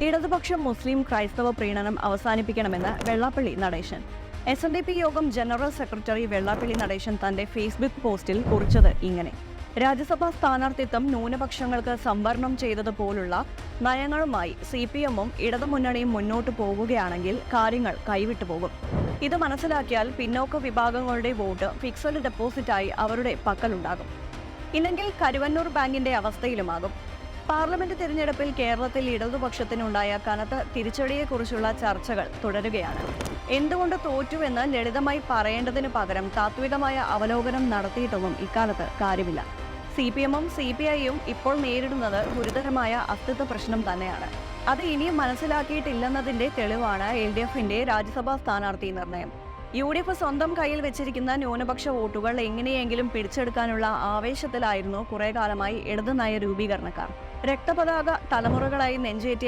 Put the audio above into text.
ഇടതുപക്ഷ മുസ്ലിം ക്രൈസ്തവ പ്രീണനം അവസാനിപ്പിക്കണമെന്ന് വെള്ളാപ്പള്ളി നടേശൻ. SNDP യോഗം ജനറൽ സെക്രട്ടറി വെള്ളാപ്പള്ളി നടേശൻ തന്റെ ഫേസ്ബുക്ക് പോസ്റ്റിൽ കുറിച്ചത് ഇങ്ങനെ: രാജ്യസഭാ സ്ഥാനാർത്ഥിത്വം ന്യൂനപക്ഷങ്ങൾക്ക് സംവരണം ചെയ്തതുപോലുള്ള നയങ്ങളുമായി CPM-ഉം ഇടതുമുന്നണിയും മുന്നോട്ടു പോകുകയാണെങ്കിൽ കാര്യങ്ങൾ കൈവിട്ടു പോകും. ഇത് മനസ്സിലാക്കിയാൽ പിന്നോക്ക വിഭാഗങ്ങളുടെ വോട്ട് ഫിക്സഡ് ഡെപ്പോസിറ്റായി അവരുടെ പക്കലുണ്ടാകും. ഇല്ലെങ്കിൽ കരുവന്നൂർ ബാങ്കിന്റെ അവസ്ഥയിലുമാകും. പാർലമെന്റ് തിരഞ്ഞെടുപ്പിൽ കേരളത്തിൽ ഇടതുപക്ഷത്തിനുണ്ടായ കനത്ത തിരിച്ചടിയെക്കുറിച്ചുള്ള ചർച്ചകൾ തുടരുകയാണ്. എന്തുകൊണ്ട് തോറ്റുവെന്ന് ലളിതമായി പറയേണ്ടതിനു പകരം താത്വികമായ അവലോകനം നടത്തിയിട്ടൊന്നും ഇക്കാലത്ത് കാര്യമില്ല. CPM-ഉം CPI-യും ഇപ്പോൾ നേരിടുന്നത് ഗുരുതരമായ അസ്തിത്വ പ്രശ്നം തന്നെയാണ്. അത് ഇനിയും മനസ്സിലാക്കിയിട്ടില്ലെന്നതിന്റെ തെളിവാണ് LDF-ന്റെ രാജ്യസഭാ സ്ഥാനാർത്ഥി നിർണയം. UDF സ്വന്തം കയ്യിൽ വെച്ചിരിക്കുന്ന ന്യൂനപക്ഷ വോട്ടുകൾ എങ്ങനെയെങ്കിലും പിടിച്ചെടുക്കാനുള്ള ആവേശത്തിലായിരുന്നു കുറെ കാലമായി ഇടത് നയ രൂപീകരണക്കാർ. രക്തപതാക തലമുറകളായി നെഞ്ചേറ്റിയ